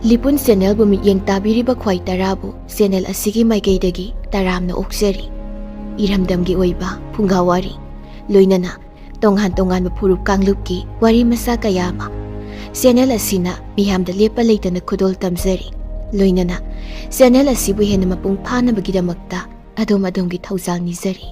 Lipun Channel bu mityeng tabiriba khwai tarabu channel asigi maikeidagi taramna okseri iramdamgi oiba phungawari loinana tonghan tongan furup kanglupki wari masa kayama channel asina miyamda lepa leitana khudol tamjari loinana channel asibu hena mapung phana bagidamakta adom-adomgi thaujal nizari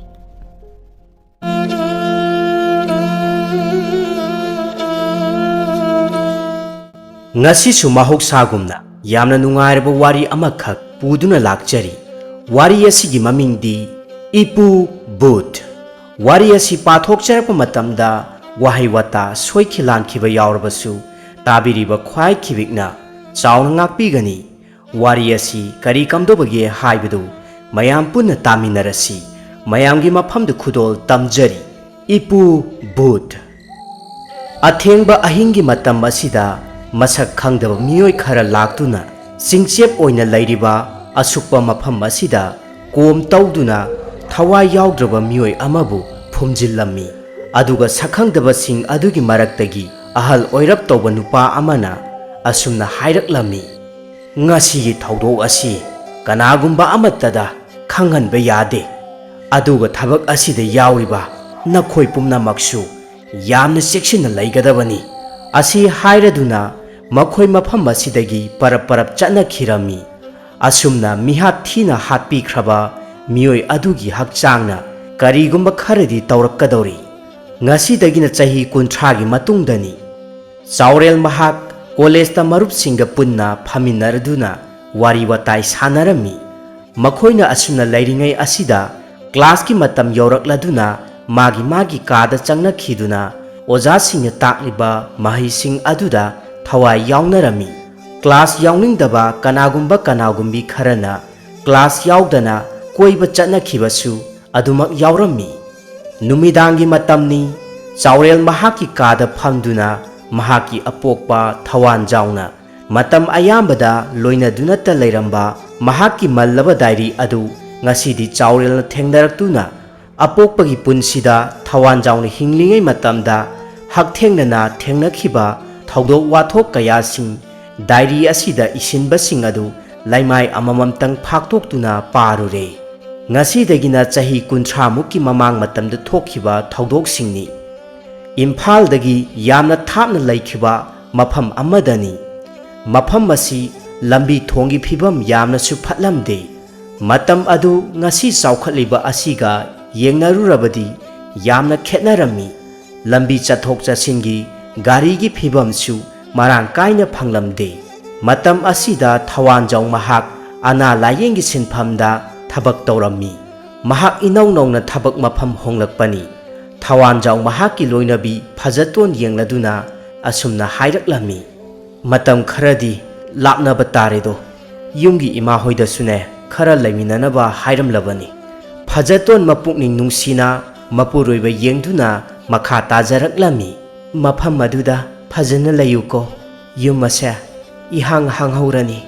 ngasi su mahok sagumna yamna nungairba wari amakhak puduna lakjari wari asigi mamingdi ipu but wari asi pathok charpa matamda wahai wata soikhilan khiba yaurbasu tabiriba khwai khibikna chauna ngakpigani wari asi kari kamdobage haibadu mayam punna taminarasi mayamgi mafamdu khudol tamjari ipu but athengba ahingi matam asida masak khangdaba miyoi khara laktuna singchep oina lairiba asukpa mafam asida kom tawduna thawai yaudraba miyoi amabu phumjillammi aduga sakhangdaba sing adugi maraktagi ahal oirap tawba nupa amana asumna hairaklammi ngasigi thawdok asi kanagumba amattada khanghanba yade aduga thabak asida yauriba nakhoi pumnamaksu yamna cheksinna laigadabani asi hairaduna makhoi mafam asidagi parap chanakhirami asumna mihap thina hatpi khraba miyoi adugi hakchangna karigumba kharadi tawrakkadori ngasidagina chahi 30 gi matungdani chaurel mahak college ta marup singa punna phaminnarduna wari watai sanarami makhoina asumna lairingai asida class ki matam yorakladuna magi kada changna khiduna oja singna takliba mahi sing aduda thawai yaunarami class yauningdaba kanagumbi kharana class yaudana koiba chana khibasu adumak yaurami numidangi matamni chaurel mahaki kada phamduna mahaki apokpa thawan jauna matam ayambada loina dunata leiramba mahaki mallaba dairi adu ngasidi chaurel na thengdarakuna apokpagi punsida thawan jauna hinglingai matamda hakthengna thengna thawdok wathok kayasing dairi asida isinbasing adu laimai amamamtang phaktoktuna parure ngasidagina chahi 30 mukki mamang matamda thokhiba thawdoksingni imphal dagi yamna thapna laikhiba mafam amadani mafam asi lambi thongi phibam yamna su phatlamde matam adu ngasi saukhatliba asiga yengnarurabadi yamna khetnarami lambi chathok chasingi gari gi phibam su marang kaina phanglamde matam asida thawan jaw mahak ana layengi sinphamda thabak tawrami mahak inau nongna thabak mafam honglakpani thawan jaw mahaki loinabi phajaton yengladuna asumna hairaklammi matam kharadi lapna bataredo yumgi ima hoida sune khara laiminanaba hairamlabani phajaton mapukning nungsina mapuroiba yengduna makha tajaraklami mafam maduda phajana layuko yumase ihang hanghorani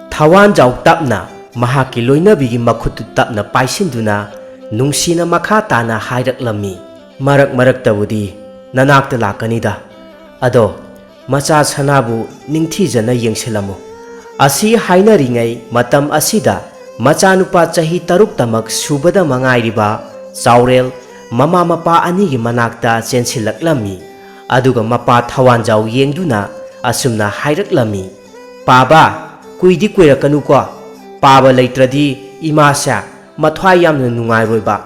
thawan jaw tapna mahaki loinabigi makhutu tapna paisinduna nungsina makha tana hairaklammi marak tabudi nanakta lakanida ado macha sanabu ningthijana yengsilamu asi hainaringai matam asida macha nupa chahi 3 tamak subada mangairiba chaurel mama mapa ani gi manakta chensilaklammi aduga mapa thawan jaw yengduna asumna hairaklammi paba kuidi kuirakanu ko paba leitradi imasa mathwai yamna nungai roiba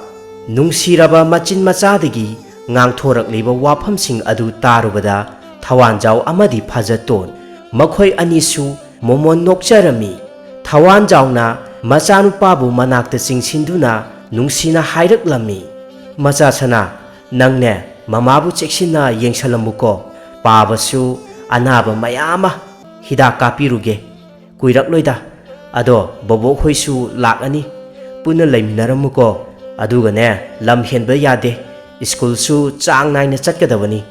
nungsiraba machin machadagi ngangthorakliba wafamsing adu tarubada thawan jaw amadi phajaton makhoi anisu momon nokcharami thawan jawna machanupabu manakta chingsinduna nungsina hairaklammi macha sana nangne mamabu cheksinna yengsalamuko pabasu anaba mayama hidak kapiruge kuirakloida ado bobo khoisu lakani puna laiminaramuko adugane lam henba yade school su chang naina chatkadabani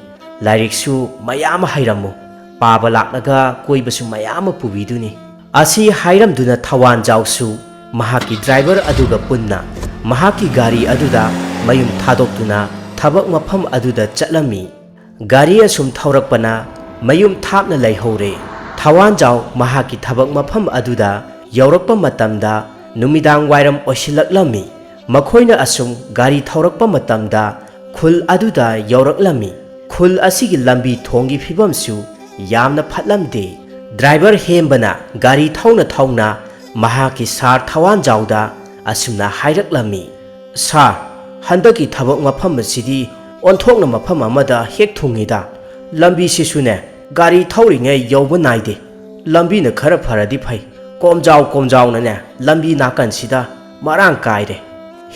lairik su mayama hairamu paba laknaga koibasu mayama pubiduni asi hairamduna thawan jawsu mahaki driver aduga punna mahaki gari aduda mayum thadoktuna thabak mafam aduda chatlami gari asum thaurakpana mayum thapna laihore ꯊꯋꯥꯟꯖꯥꯎ ꯃꯍꯥꯛꯀꯤ ꯊꯕꯛ ꯃꯐꯝ ꯑꯗꯨꯗ ꯌꯧꯔꯛꯄ ꯃꯇꯝꯗ ꯅꯨꯃꯤꯗꯥꯡ ꯋꯥꯏꯔꯝ ꯑꯣꯏꯁꯤꯜꯂꯛꯂꯝꯃꯤ꯫ ꯃꯈꯣꯏꯅ ꯑꯁꯨꯝ ꯒꯥꯔꯤ ꯊꯧꯔꯛꯄ ꯃꯇꯝꯗ ꯈꯨꯜ ꯑꯗꯨꯗ ꯌꯧꯔꯛꯂꯝꯃꯤ꯫ ꯈꯨꯜ ꯑꯁꯤꯒꯤ ꯂꯝꯕꯤ ꯊꯣꯡꯒꯤ ꯐꯤꯕꯝꯁꯨ ꯌꯥꯝꯅ ꯐꯠꯂꯝꯗꯦ꯫ ꯗ꯭ꯔꯥꯏꯚꯔ ꯍꯦꯝꯕꯅ ꯒꯥꯔꯤ ꯊꯧꯅ ꯊꯧꯅ ꯃꯍꯥꯛꯀꯤ ꯁꯥꯔ ꯊꯋꯥꯟꯖꯥꯎꯗ ꯑꯁꯨꯝꯅ ꯍꯥꯏꯔꯛꯂꯝꯃꯤ, "ꯁꯥꯔ, ꯍꯟꯗꯛꯀꯤ ꯊꯕꯛ ꯃꯐꯝ ꯑꯁꯤꯗꯤ ꯑꯣꯟꯊꯣꯛꯅ ꯃꯐꯝ ꯑꯃꯗ ꯍꯦꯛ ꯊꯨꯡꯉꯤꯗ꯫ ꯂꯝꯕꯤꯁꯤꯁꯨꯅꯦ ꯒꯥꯔꯤ ꯊꯧꯔꯤꯉꯩ ꯌꯧꯕ ꯅꯥꯏꯗꯦ꯫ ꯂꯝꯕꯤꯅ ꯈꯔ ꯐꯔꯗꯤ ꯐꯩ꯫ ꯀꯣꯝꯖꯥꯎꯅꯅꯦ ꯂꯝꯕꯤ ꯅꯥꯀꯟꯁꯤꯗ ꯃꯔꯥꯡ ꯀꯥꯏꯔꯦ"꯫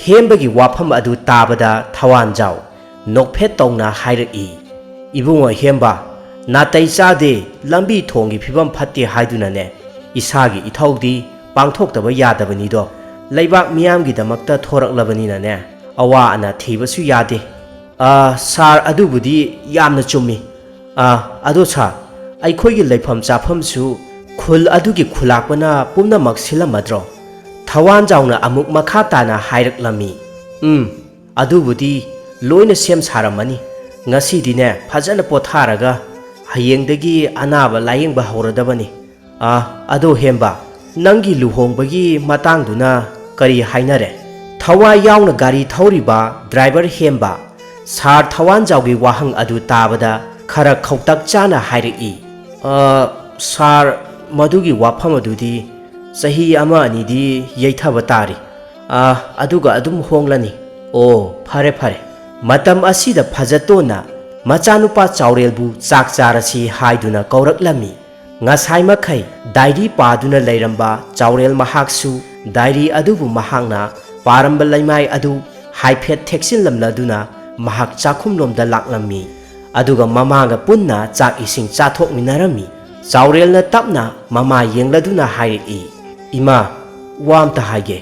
ꯍꯦꯝꯕꯒꯤ ꯋꯥꯐꯝ ꯑꯗꯨ ꯇꯥꯕꯗ ꯊꯋꯥꯟꯖꯥꯎ ꯅꯣꯛꯐꯦꯠ ꯇꯧꯅ ꯍꯥꯏꯔꯛꯏ, "ꯏꯕꯨꯡꯉꯣ ꯍꯦꯝꯕ, ꯅꯥꯇꯩ ꯆꯥꯗꯦ ꯂꯝꯕꯤ ꯊꯣꯡꯒꯤ ꯐꯤꯕꯝ ꯐꯠꯇꯦ ꯍꯥꯏꯗꯨꯅꯅꯦ ꯏꯁꯥꯒꯤ ꯏꯊꯧꯗꯤ ꯄꯥꯡꯊꯣꯛꯇꯕ ꯌꯥꯗꯕꯅꯤꯗꯣ꯫ ꯂꯩꯕꯥꯛ ꯃꯤꯌꯥꯝꯒꯤꯗꯃꯛꯇ ꯊꯣꯔꯛꯂꯕꯅꯤꯅꯅꯦ ꯑꯋꯥ ꯑꯅꯥ ꯊꯤꯕꯁꯨ ꯌꯥꯗꯦ"꯫ ꯁꯥꯔ, ꯑꯗꯨꯕꯨꯗꯤ ꯌꯥꯝꯅ ꯆꯨꯝꯃꯤ꯫ ꯑꯗꯣ ꯁꯥꯔ, ꯑꯩꯈꯣꯏꯒꯤ ꯂꯩꯐꯝ ꯆꯥꯐꯝꯁꯨ ꯈꯨꯜ ꯑꯗꯨꯒꯤ ꯈꯨꯜꯂꯥꯛꯄꯅ ꯄꯨꯝꯅꯃꯛ ꯁꯤꯜꯂꯝꯃꯗ꯭ꯔꯣ"꯫ ꯊꯋꯥꯟꯖꯥꯎꯅ ꯑꯃꯨꯛ ꯃꯈꯥ ꯇꯥꯅ ꯍꯥꯏꯔꯛꯂꯝꯃꯤ, "ꯑꯗꯨꯕꯨꯗꯤ ꯂꯣꯏꯅ ꯁꯦꯝ ꯁꯥꯔꯝꯃꯅꯤ꯫ ꯉꯁꯤꯗꯤꯅꯦ ꯐꯖꯅ ꯄꯣꯊꯥꯔꯒ ꯍꯌꯦꯡꯗꯒꯤ ꯑꯅꯥꯕ ꯂꯥꯌꯦꯡꯕ ꯍꯧꯔꯗꯕꯅꯤ꯫ ꯑꯗꯣ ꯍꯦꯝꯕ, ꯅꯪꯒꯤ ꯂꯨꯍꯣꯡꯕꯒꯤ ꯃꯇꯥꯡꯗꯨꯅ ꯀꯔꯤ ꯍꯥꯏꯅꯔꯦ"꯫ ꯊꯋꯥꯏ ꯌꯥꯎꯅ ꯒꯥꯔꯤ ꯊꯧꯔꯤꯕ ꯗ꯭ꯔꯥꯏꯚꯔ ꯍꯦꯝꯕ ꯁꯥꯔ ꯊꯋꯥꯟꯖꯥꯎꯒꯤ ꯋꯥꯍꯪ ꯑꯗꯨ ꯇꯥꯕꯗ ꯈꯔ ꯈꯧꯇꯛ ꯆꯥꯅ ꯍꯥꯏꯔꯛꯏ, "ꯁꯥꯔ, ꯃꯗꯨꯒꯤ ꯋꯥꯐꯝ ꯑꯗꯨꯗꯤ ꯆꯍꯤ ꯑꯃ ꯑꯅꯤꯗꯤ ꯌꯩꯊꯕ ꯇꯥꯔꯤ꯫ ꯑꯗꯨꯒ ꯑꯗꯨꯝ ꯍꯣꯡꯂꯅꯤ"꯫ "ꯑꯣ, ꯐꯔꯦ ꯐꯔꯦ"꯫ ꯃꯇꯝ ꯑꯁꯤꯗ ꯐꯖꯇꯣꯟꯅ ꯃꯆꯥꯅꯨꯄꯥ ꯆꯥꯎꯔꯦꯜꯕꯨ ꯆꯥꯛ ꯆꯥꯔꯁꯤ ꯍꯥꯏꯗꯨꯅ ꯀꯧꯔꯛꯂꯝꯃꯤ꯫ ꯉꯁꯥꯏ ꯃꯈꯩ ꯗꯥꯏꯔꯤ ꯄꯥꯗꯨꯅ ꯂꯩꯔꯝꯕ ꯆꯥꯎꯔꯦꯜ ꯃꯍꯥꯛꯁꯨ ꯗꯥꯏꯔꯤ ꯑꯗꯨꯕꯨ ꯃꯍꯥꯛꯅ ꯄꯥꯔꯝꯕ ꯂꯩꯃꯥꯏ ꯑꯗꯨ ꯍꯥꯏꯐꯦꯠ ꯊꯦꯛꯆꯤꯜꯂꯝꯂꯗꯨꯅ ꯃꯍꯥꯛ ꯆꯥꯛꯈꯨꯝꯂꯣꯝꯗ ꯂꯥꯛꯂꯝꯃꯤ꯫ ꯑꯗꯨꯒ ꯃꯃꯥꯒ ꯄꯨꯟꯅ ꯆꯥꯛ ꯏꯁꯤꯡ ꯆꯥꯊꯣꯛꯃꯤꯟꯅꯔꯝꯃꯤ꯫ ꯆꯥꯎꯔꯦꯜꯅ ꯇꯞꯅ ꯃꯃꯥ ꯌꯦꯡꯂꯗꯨꯅ ꯍꯥꯏꯔꯛꯏ, "ꯏꯃꯥ, ꯋꯥ ꯑꯝꯇ ꯍꯥꯏꯒꯦ"꯫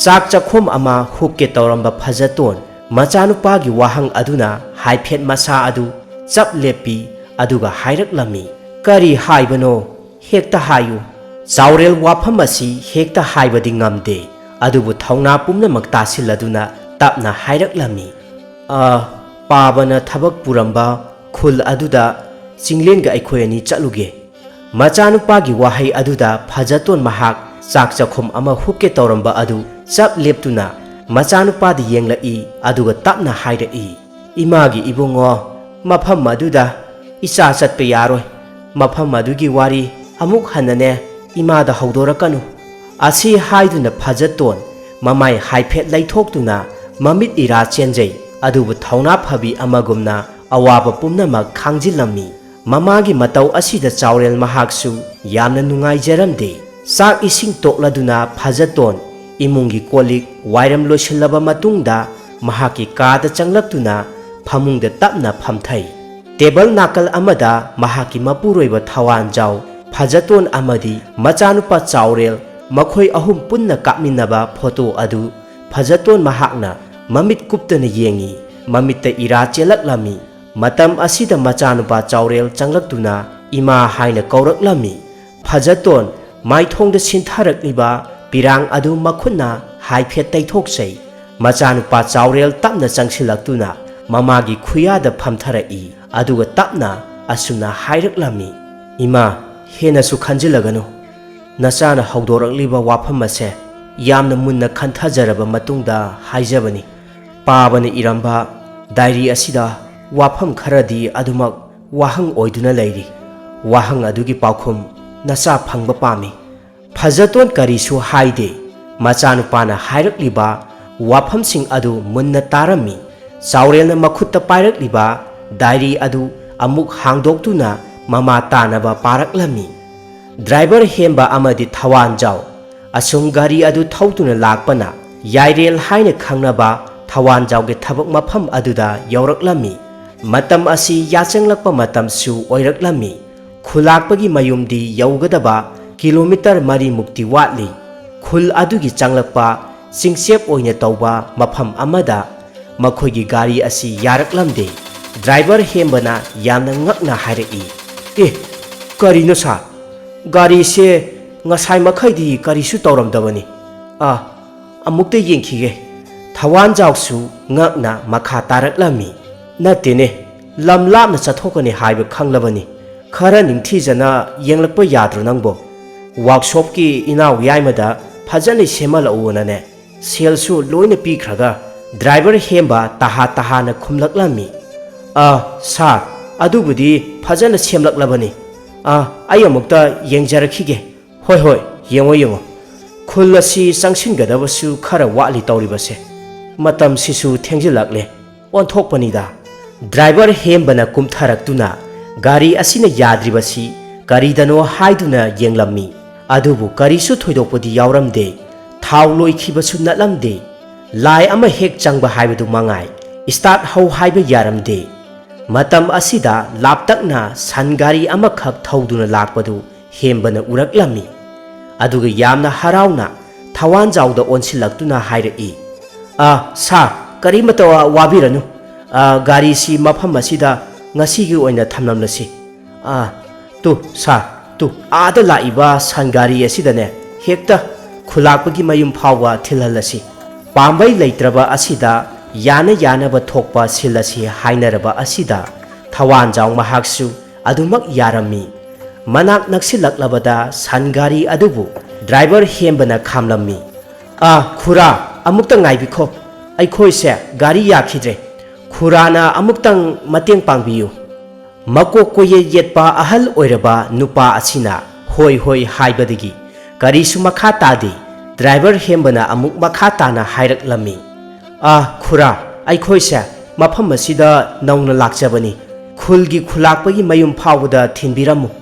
ꯆꯥꯛ ꯆꯥꯛꯈꯨꯝ ꯑꯃ ꯍꯨꯛꯀꯦ ꯇꯧꯔꯝꯕ ꯐꯖꯇꯣꯟ ꯃꯆꯥꯅꯨꯄꯥꯒꯤ ꯋꯥꯍꯪ ꯑꯗꯨꯅ ꯍꯥꯏꯐꯦꯠ ꯃꯁꯥ ꯑꯗꯨ ꯆꯞ ꯂꯦꯞꯄꯤ ꯑꯗꯨꯒ ꯍꯥꯏꯔꯛꯂꯝꯃꯤ, "ꯀꯔꯤ ꯍꯥꯏꯕꯅꯣ? ꯍꯦꯛꯇ ꯍꯥꯏꯌꯨ"꯫ ꯆꯥꯎꯔꯦꯜ ꯋꯥꯐꯝ ꯑꯁꯤ ꯍꯦꯛꯇ ꯍꯥꯏꯕꯗꯤ ꯉꯝꯗꯦ, ꯑꯗꯨꯕꯨ ꯊꯧꯅꯥ ꯄꯨꯝꯅꯃꯛ ꯇꯥꯁꯤꯜꯂꯗꯨꯅ ꯇꯞꯅ ꯍꯥꯏꯔꯛꯂꯝꯃꯤ, "ꯄꯥꯕꯅ ꯊꯕꯛ ꯄꯨꯔꯝꯕ ꯈꯨꯜ ꯑꯗꯨꯗ ꯆꯤꯡꯂꯦꯟꯒ ꯑꯩꯈꯣꯏ ꯑꯅꯤ ꯆꯠꯂꯨꯒꯦ"꯫ ꯃꯆꯥꯅꯨꯄꯥꯒꯤ ꯋꯥꯍꯩ ꯑꯗꯨꯗ ꯐꯖꯇꯣꯟ ꯃꯍꯥꯛ ꯆꯥꯛ ꯆꯥꯛꯈꯨꯝ ꯑꯃ ꯍꯨꯛꯀꯦ ꯇꯧꯔꯝꯕ ꯑꯗꯨ ꯆꯞ ꯂꯦꯞꯇꯨꯅ ꯃꯆꯥꯅꯨꯄꯥꯗ ꯌꯦꯡꯂꯛꯏ ꯑꯗꯨꯒ ꯇꯞꯅ ꯍꯥꯏꯔꯛꯏ, "ꯏꯃꯥꯒꯤ ꯏꯕꯨꯡꯉꯣ, ꯃꯐꯝ ꯑꯗꯨꯗ ꯏꯆꯥ ꯆꯠꯄ ꯌꯥꯔꯣꯏ꯫ ꯃꯐꯝ ꯑꯗꯨꯒꯤ ꯋꯥꯔꯤ ꯑꯃꯨꯛ ꯍꯟꯅꯅꯦ ꯏꯃꯥꯗ ꯍꯧꯗꯣꯔꯛꯀꯅꯨ"꯫ ꯑꯁꯤ ꯍꯥꯏꯗꯨꯅ ꯐꯖꯇꯣꯟ ꯃꯃꯥꯏ ꯍꯥꯏꯐꯦꯠ ꯂꯩꯊꯣꯛꯇꯨꯅ ꯃꯃꯤꯠ ꯏꯔꯥ ꯆꯦꯟꯖꯩ, ꯑꯗꯨꯕꯨ ꯊꯧꯅꯥ ꯐꯕꯤ ꯑꯃꯒꯨꯝꯅ ꯑꯋꯥꯕ ꯄꯨꯝꯅꯃꯛ ꯈꯥꯡꯖꯤꯜꯂꯝꯃꯤ꯫ ꯃꯃꯥꯒꯤ ꯃꯇꯧ ꯑꯁꯤꯗ ꯆꯥꯎꯔꯦꯜ ꯃꯍꯥꯛꯁꯨ ꯌꯥꯝꯅ ꯅꯨꯡꯉꯥꯏꯖꯔꯝꯗꯦ꯫ ꯆꯥꯛ ꯏꯁꯤꯡ ꯇꯣꯛꯂꯗꯨꯅ ꯐꯖꯇꯣꯟ ꯏꯃꯨꯡꯒꯤ ꯀꯣꯜꯂꯤꯛ ꯋꯥꯏꯔꯝ ꯂꯣꯏꯁꯤꯜꯂꯕ ꯃꯇꯨꯡꯗ ꯃꯍꯥꯛꯀꯤ ꯀꯥꯗ ꯆꯪꯂꯛꯇꯨꯅ ꯐꯃꯨꯡꯗ ꯇꯞꯅ ꯐꯝꯊꯩ꯫ ꯇꯦꯕꯜ ꯅꯥꯀꯜ ꯑꯃꯗ ꯃꯍꯥꯛꯀꯤ ꯃꯄꯨꯔꯣꯏꯕ ꯊꯋꯥꯟꯖꯥꯎ, ꯐꯖꯇꯣꯟ ꯑꯃꯗꯤ ꯃꯆꯥꯅꯨꯄꯥ ꯆꯥꯎꯔꯦꯜ ꯃꯈꯣꯏ ꯑꯍꯨꯝ ꯄꯨꯟꯅ ꯀꯥꯞꯃꯤꯟꯅꯕ ꯐꯣꯇꯣ ꯑꯗꯨ ꯐꯖꯇꯣꯟ ꯃꯍꯥꯛꯅ ꯃꯃꯤꯠ ꯀꯨꯞꯇꯅ ꯌꯦꯡꯉꯤ꯫ ꯃꯃꯤꯠꯇ ꯏꯔꯥ ꯆꯦꯜꯂꯛꯂꯝꯃꯤ꯫ ꯃꯇꯝ ꯑꯁꯤꯗ ꯃꯆꯥꯅꯨꯄꯥ ꯆꯥꯎꯔꯦꯜ ꯆꯪꯂꯛꯇꯨꯅ ꯏꯃꯥ ꯍꯥꯏꯅ ꯀꯧꯔꯛꯂꯝꯃꯤ꯫ ꯐꯖꯇꯣꯟ ꯃꯥꯏꯊꯣꯡꯗ ꯁꯤꯟꯊꯔꯛꯂꯤꯕ ꯄꯤꯔꯥꯡ ꯑꯗꯨ ꯃꯈꯨꯠꯅ ꯍꯥꯏꯐꯦꯠ ꯇꯩꯊꯣꯛꯆꯩ꯫ ꯃꯆꯥꯅꯨꯄꯥ ꯆꯥꯎꯔꯦꯜ ꯇꯞꯅ ꯆꯪꯁꯤꯜꯂꯛꯇꯨꯅ ꯃꯃꯥꯒꯤ ꯈꯨꯌꯥꯗ ꯐꯝꯊꯔꯛꯏ ꯑꯗꯨꯒ ꯇꯞꯅ ꯑꯁꯨꯝꯅ ꯍꯥꯏꯔꯛꯂꯝꯃꯤ, "ꯏꯃꯥ, ꯍꯦꯟꯅꯁꯨ ꯈꯟꯖꯤꯜꯂꯒꯅꯨ꯫ ꯅꯆꯥꯅ ꯍꯧꯗꯣꯔꯛꯂꯤꯕ ꯋꯥꯐꯝ ꯑꯁꯦ ꯌꯥꯝꯅ मुन्ना खंथाजरब मतुंगदा हाइजबनी। पाबना इरंबा डायरी असिदा वाफम खरदी अदुमक वाहंग ओइदुना लैरी। वाहंग अदुगी पाउखुम नचा फंगबा पामी। फजतोन करीसु हाइदे। मचानुपाना हाइरकलिबा वाफमसिंग अदु मुन्ना तारमी। चाउरेलना मखुत्ता पाइरकलिबा डायरी अदु अमुक हांगदोक्तुना ममा तानबा पारकलमी। ड्राइवर हेम्बा अमदि थवानजाउ असुम गारी अदु थौतुना लाकपना याइरेल हाइना खंगनबा थवानजाउगे थबक मफम अदुदा यौरकलमी। मतम असि याचंगलकपा मतमसु ओइरकलमी। खुलाकपगी मयुमदि यौगदबा किलोमीटर 4 मुक्ति वाटली। खुल अदुगी चंगलकपा चिंगचेप ओइना तौबा मफम अमदा मखोइगी गारी असि यारकलमदे। Driver हेम्बना यामना ngakna हाइरई। ए करिनो सा गारी से ngasai makhaydi karisu tawramdabani amukta yengkhige। थवानजाउसु ngakna makha taraklami। natene lam lapna chathokani haiba khanglabani khara ningthijana yenglakpa yadro nangbo workshop ki inaw yaimada phajani semalauonane selsu loina pikhraga driver hemba taha na khumlaklami sir adubudi phajana semlaklabani ai amukta yengjarakhige hoi yengo khul asi sangsingadabsu khara wali tawribase matam sisu thengjilakle onthokpanida driver hembana kumtharaktuna gari asina yadribasi karidano haiduna yenglammi adubu karisu thoidokpodi yawramde thau loikhibasu natlamde lai ama hek changba haibadu mangai start hau haiba yaramde matam asida laptakna sangari ama khak thauduna lakpadu hembana uraklami aduga yamna harauna thawan jawda onsilaktuna hairai sa karimata wabiranu gari si mafam asida ngasigi oina thamnamlasi tu sa tu ada laiba sangari asidane hekta khulakpagi mayum phawa thilhalasi pambai leitraba asida yana ba thokpa silasi hainaraba asida thawan jaw mahaksu adumak yarami manak naksilaklabada sangari adubu driver hembana khamlammi khura amukta ngaibikho aikhoise gari yakhidre khurana amuktang mateng pangbiyu makok koye yetpa ahal oiraba nupa asina hoi haibadagi karisu makha tadi driver hembana amuk makha tana hairaklammi khura aikhoise mafam asida nauna lakjabani khulgi khulakpagi mayum phawda thinbiramu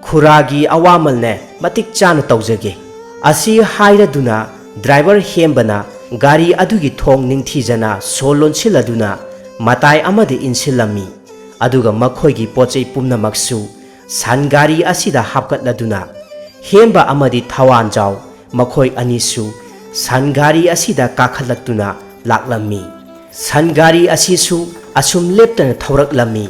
khuragi awamalne matik chana tawjage asi hairaduna driver hembana gari adugi thong ningthijana solon siladuna matai amade insilami aduga makhoigi pochei pumnamaksu sangari asida hapkatladuna hemba amadi thawan jaw makhoi anisu sangari asida kakhalatuna laklami sangari asisu asum leptana thauraklammi